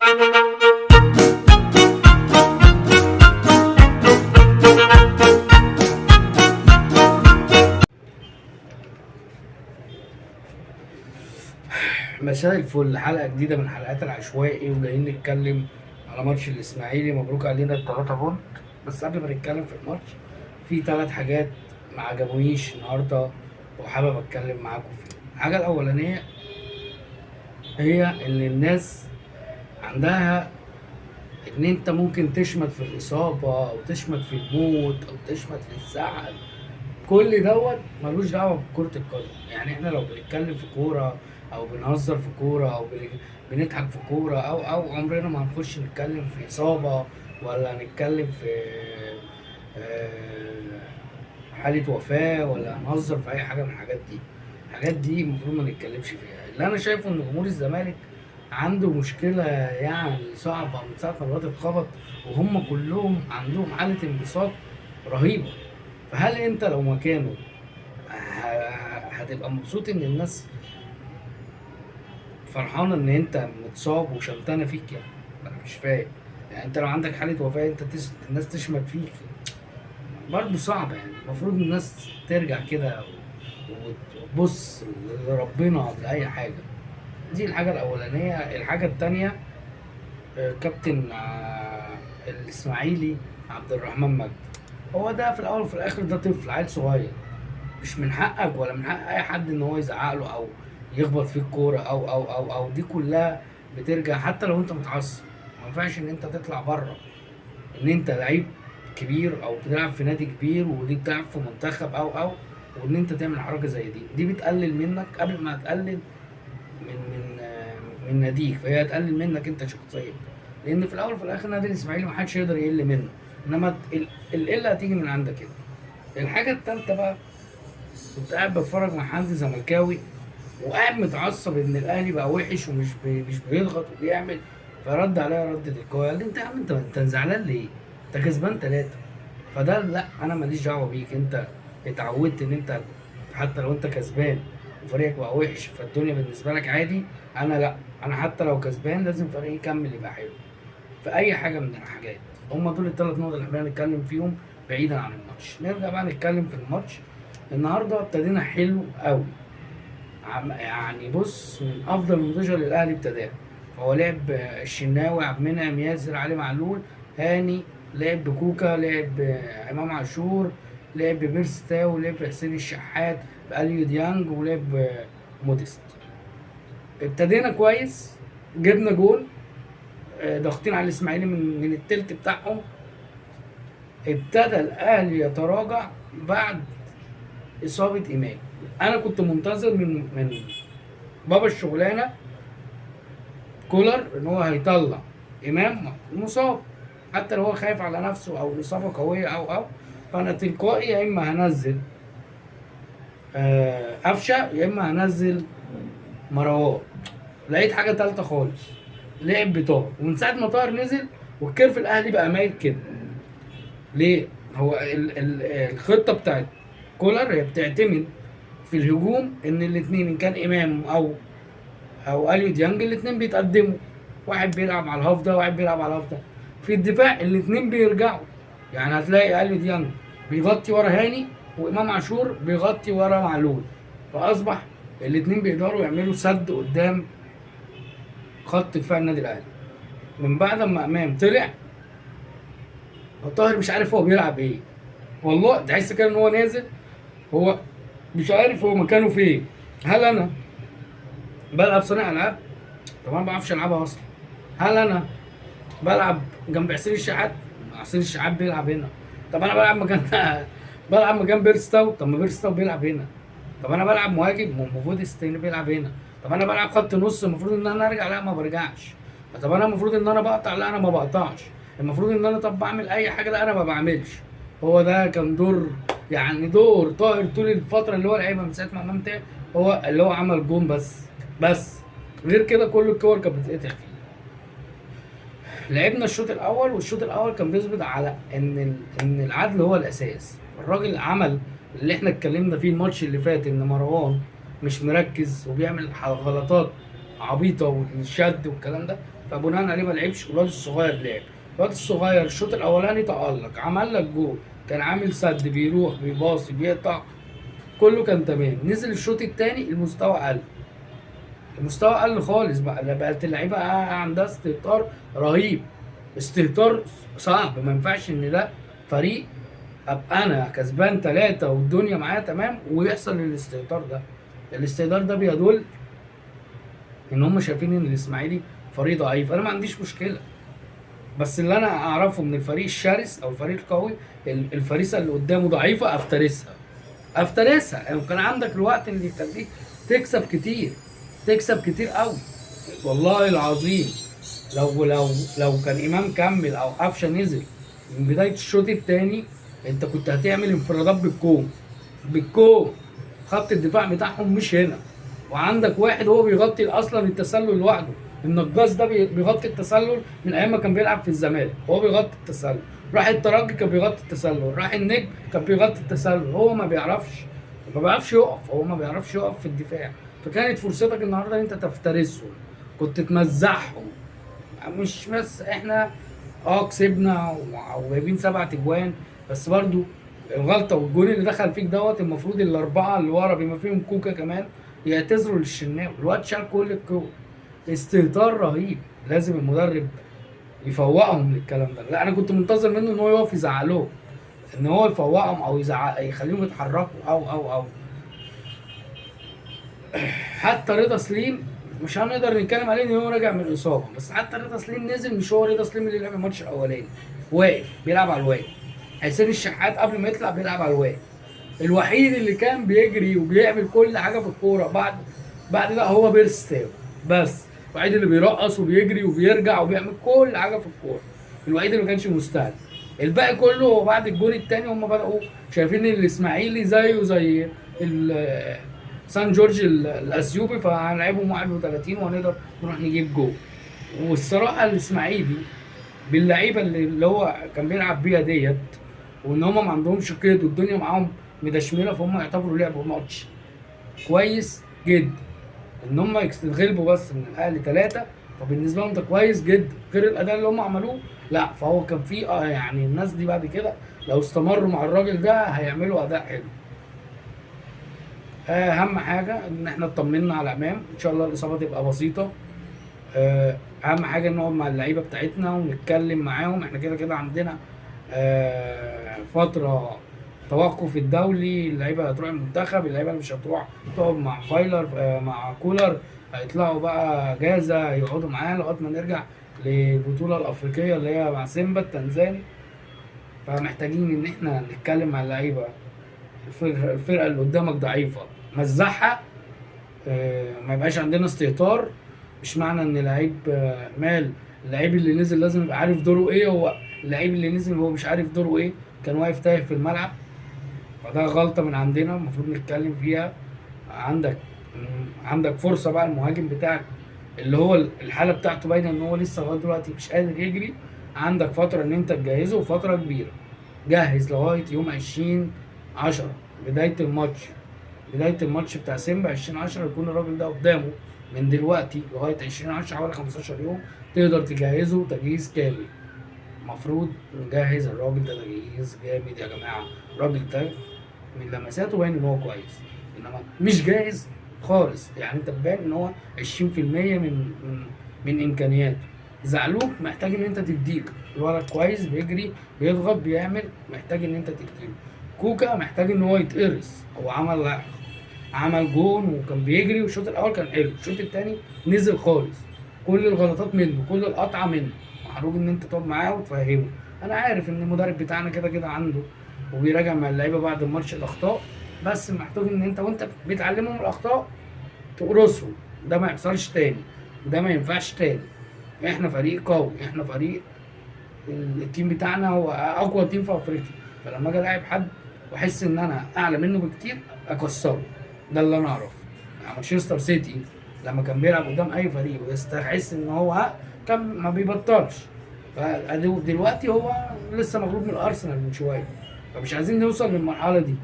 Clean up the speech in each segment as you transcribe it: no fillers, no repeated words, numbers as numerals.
مساء الفل، حلقة جديدة من حلقات العشوائي، وجايين نتكلم على ماتش الإسماعيلي. مبروك علينا ال3 بونت. بس قبل ما نتكلم في الماتش، في 3 حاجات ما عجبونيش النهارده وحابب أتكلم معاكم فيهم. الحاجة الأولانية هي إن الناس عندها إن أنت ممكن تشمت في الإصابة أو تشمت في الموت أو تشمت في الزعل. كل دوت ملوش دعوه بكره القدم. يعني احنا لو بنتكلم في كوره او بنهزر في كوره او بنضحك في كوره او عمرنا ما هنخش نتكلم في اصابه ولا نتكلم في آه، حاله وفاه، ولا هنهزر في اي حاجه من الحاجات دي. الحاجات دي المفروض ما نتكلمش فيها. اللي انا شايفه ان جمهور الزمالك عنده مشكله يعني صعبه من ساعه ما الواد اتخبط، وهم كلهم عندهم حاله انبساط رهيبه. فهل انت لو مكانه هتبقى مبسوط ان الناس فرحانه ان انت متصاب وشمتانه فيك؟ يعني انا مش فاهم. يعني انت لو عندك حاله وفاه انت الناس تشمت فيك، برضه صعبه. يعني المفروض الناس ترجع كده وتبص لربنا لاي حاجه. دي الحاجه الاولانيه. الحاجه التانيه، كابتن الاسماعيلي عبد الرحمن مجدي، هو ده في الاول وفي الاخر ده طفل عيل صغير. مش من حقك ولا من حق اي حد ان هو يزعق له او يخبط فيه الكوره او دي كلها بترجع. حتى لو انت متعصب، ما ينفعش ان انت تطلع بره ان انت لعيب كبير او بتلعب في نادي كبير ودي بتلعب في منتخب او وان انت تعمل حركه زي دي بتقلل منك قبل ما تقلل من ناديك. فهي هتقلل منك انت شخصيا، لان في الاول وفي الاخر نادي الاسماعيلي محدش يقدر يقل منه، انما القله هتيجي من عندك كده. الحاجه الثالثه بقى، كنت قاعد بتفرج مع حد زملكاوي وقاعد متعصب ان الاهلي بقى وحش ومش مش بيضغط وبيعمل. فرد عليا ردة القوي، قال لي انت يا عم انت زعلان ليه؟ انت كسبان 3. فده لا، انا ماليش دعوه بيك. انت اتعودت ان انت حتى لو انت كسبان وفريقك بقى وحش فالدنيا بالنسبه لك عادي. انا لا، انا حتى لو كسبان لازم فريقي يكمل يبقى حلو في اي حاجه من الحاجات. هم دول ال3 نقط اللي احنا بنتكلم فيهم بعيدا عن الماتش. نرجع بقى نتكلم في الماتش. النهارده ابتدينا حلو قوي. يعني بص، من افضل الماتشات اللي الاهلي ابتداها. هو لعب الشناوي، عبد المنعم، ياسر، علي معلول، هاني، لعب بكوكا، لعب امام عاشور، لعب بيرستاو، لعب حسين الشحات، بأليو ديانج، ولعب موديست. ابتدينا كويس، جبنا جول، ضاغطين على الاسماعيلي من التلت بتاعهم. ابتدى الاهلي يتراجع بعد اصابه امام. انا كنت منتظر من بابا الشغلانه كولر ان هو هيطلع امام مصاب، حتى لو هو خايف على نفسه او الاصابه قويه او فانا تلقائي يا اما هنزل قفشه يا اما هنزل مروان. لقيت حاجه ثالثه خالص، لعب بطاهر. ومن ساعه ما طاهر نزل والكيرف الاهلي بقى مايل كده. ليه؟ هو الخطه بتاعت كولر هي بتعتمد في الهجوم ان الاثنين ان كان امام او اليو ديانج الاثنين بيتقدموا، واحد بيلعب على الهاف ده وواحد بيلعب على الهاف ده. في الدفاع الاثنين بيرجعوا، يعني هتلاقي اليو ديانج بيغطي ورا هاني وامام عاشور بيغطي ورا معلول. فاصبح الاثنين بيقدروا يعملوا سد قدام خط دفاع النادي الاهلي. من بعد ما امام طلع، طاهر مش عارف هو بيلعب ايه. والله تحس كده ان هو نازل، هو مش عارف هو مكانه فين. هل انا بلعب صانع العاب؟ طب انا ما بعرفش العبها اصلا. هل انا بلعب جنب حسين الشحات؟ حسين الشحات بيلعب هنا. طب انا بلعب مكان بلعب مكان بيرستاو؟ طب ما بيرستاو بيلعب هنا. طب انا بلعب مهاجم؟ المفروض ستين بيلعب هنا. طب انا بلعب خط نص، المفروض ان انا ارجع؟ لا، ما برجعش. طب انا المفروض ان انا بقطع؟ لا، انا ما بقطعش. المفروض ان انا طب بعمل اي حاجه؟ لا، انا ما بعملش. هو ده كان دور، يعني دور طاهر طول الفتره اللي هو لعبها من ساعه ما امام تعب. هو اللي هو عمل جون بس غير كده كل الكور كانت بتتقطع فيه. لعبنا الشوط الاول، والشوط الاول كان بيثبت على ان العدل هو الاساس. الراجل عمل اللي احنا اتكلمنا فيه الماتش اللي فات، ان مروان مش مركز وبيعمل غلطات عبيطه والشد والكلام ده. فبناء عليه ما لعبش، والواد الصغير لعب. الواد الصغير الشوط الاولاني تألق، عمل لك جول، كان عامل سد، بيروح بيباصي بيقطع، كله كان تمام. نزل الشوط الثاني المستوى قل، المستوى قل خالص بقى، بقت اللعيبه عندها استهتار رهيب، استهتار صعب. ما ينفعش ان ده فريق ابقى انا كسبان 3 والدنيا معايا تمام ويحصل الاستهتار ده. الاستهتار ده بيدل ان هم شايفين ان الاسماعيلي فريق ضعيف. انا ما عنديش مشكله، بس اللي انا اعرفه من الفريق الشرس او الفريق القوي، الفريسه اللي قدامه ضعيفه افترسها، افترسها. يعني كان عندك الوقت اللي يخليك تكسب كتير، تكسب كتير قوي. والله العظيم لو كان امام كمل او قفشه نزل من بدايه الشوط الثاني، انت كنت هتعمل انفرادات بالكوم، بالكوم. خط الدفاع بتاعهم مش هنا، وعندك واحد هو بيغطي اصلا التسلل لوحده. النجاز ده بيغطي التسلل من ايام ما كان بيلعب في الزمالك، هو بيغطي التسلل. راح الترجي كان بيغطي التسلل، راح النجم كان بيغطي التسلل. هو ما بيعرفش يقف، هو ما بيعرفش يقف في الدفاع. فكانت فرصتك النهارده ان انت تفترسهم، كنت تمزعهم. مش بس احنا كسبنا وجايبين 7 اجوان، بس برضو الغلطه والجون اللي دخل فيك دوت، المفروض الاربعه اللي ورا بما فيهم كوكا كمان يعتذروا للشناوي. الواد شال كل الكور، استهتار رهيب. لازم المدرب يفوقهم للكلام ده. لا انا كنت منتظر منه ان هو يقف يزعق لهم، ان هو يفوقهم او يزعق يخليهم يتحركوا او حتى رضا سليم مش هنقدر نتكلم عليه ان هو راجع من الاصابه، بس حتى رضا سليم نزل، مش هو رضا سليم اللي لعب الماتش الاولاني، واقف بيلعب على الواقف. حسين الشحات قبل ما يطلع بيلعب على الواقف، الوحيد اللي كان بيجري وبيعمل كل حاجه في الكوره. بعد ده هو بيرستاو بس، الوحيد اللي بيرقص وبيجري وبيرجع وبيعمل كل حاجه في الكوره، الوحيد اللي ما كانش مستهدف. الباقي كله بعد الجون الثاني هم بداوا شايفين ان الاسماعيلي زيه زي سان جورج الاثيوبي، فهنلعبهم 31 وهنقدر نروح نجيب جول. والصراحه الاسماعيلي باللعيبه اللي هو كان بيلعب بيها ديت، وان هم ما عندهمش قيد والدنيا معاهم مدشمله، فهم يعتبروا لعبوا ماتش كويس جدا. ان هم يتغلبوا بس من الاهلي 3، فبالنسبه لهم ده كويس جدا، غير الاداء اللي هم عملوه. لا فهو كان في يعني الناس دي بعد كده لو استمروا مع الراجل ده هيعملوا اداء حلو. اهم حاجه ان احنا اطمنا على امام، ان شاء الله الاصابه تبقى بسيطه. اهم حاجه نقعد مع اللعيبه بتاعتنا ونتكلم معاهم. احنا كده كده عندنا فتره توقف الدولي، اللعيبه هتروح المنتخب، اللعيبه اللي مش هتروح تقعد مع فايلر مع كولر، هيطلعوا بقى جاهزه يقعدوا معاه لغايه ما نرجع للبطوله الافريقيه اللي هي مع سيمبا التنزاني. فمحتاجين ان احنا نتكلم مع اللعيبه. الفرقه اللي قدامك ضعيفه مزعها، ما يبقاش عندنا استهتار. مش معنى ان لعيب مال اللعيب اللي نزل لازم يبقى عارف دوره ايه، هو اللعيب اللي نزل هو مش عارف دوره ايه، كان واقف تايه في الملعب، فده غلطه من عندنا المفروض نتكلم فيها. عندك فرصه بقى، المهاجم بتاعك اللي هو الحاله بتاعته باينه ان هو لسه لغايه دلوقتي مش قادر يجري، عندك فتره ان انت تجهزه وفتره كبيره. جهز لغايه يوم 20/10 بدايه الماتش بتاع سيمبا 20/10 يكون الراجل ده قدامه من دلوقتي لغايه 20/10 حوالي 15 يوم، تقدر تجهزه تجهيز كامل. المفروض نجهز الراجل ده تجهيز جامد يا جماعه. الراجل ده من لمساته باين ان هو كويس، انما مش جاهز خالص. يعني انت باين ان هو 20% من امكانياته. زعلوك محتاج ان انت تديله، الولد كويس بيجري بيضغط بيعمل، محتاج ان انت تديله. كوكا محتاج ان هو يتقرص، هو عمل جون وكان بيجري، والشوط الاول كان حلو، الشوط الثاني نزل خالص، كل الغلطات منه، كل القطعه منه. محروج ان انت تقعد معاه وتفهمه. انا عارف ان المدرب بتاعنا كده كده عنده وبيراجع مع اللعيبه بعد الماتش الاخطاء، بس محتاج ان انت وانت بتعلمهم الاخطاء تقرصهم، ده ما يحصلش تاني، وده ما ينفعش تاني. احنا فريق قوي، احنا فريق التيم بتاعنا هو اقوى تيم في افريقيا، فلما اجي الاعب حد واحس ان انا اعلى منه بكتير اكسره. ده اللي انا اعرفه. يعني مانشستر سيتي لما كان بيلعب قدام اي فريق ويستحس ان هو كان ما بيبطلش، فدلوقتي هو لسه مغلوب من الارسنال من شويه، فمش عايزين نوصل للمرحله دي.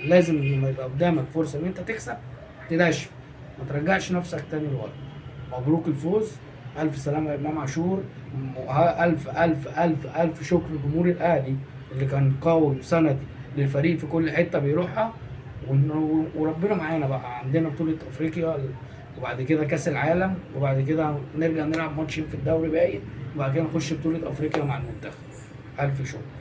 لازم لما يبقى قدامك فرصه ان انت تكسب تداش، ما ترجعش نفسك تاني لورا. مبروك الفوز، الف سلامه يا امام عاشور. الف الف الف الف شكر لجمهور الاهلي اللي كان قوي وسند للفريق في كل حته بيروحها. وربنا معانا بقى، عندنا بطوله افريقيا وبعد كده كاس العالم، وبعد كده نرجع نلعب ماتشين في الدوري باقي، وبعد كده نخش بطوله افريقيا مع المنتخب. الف شكر.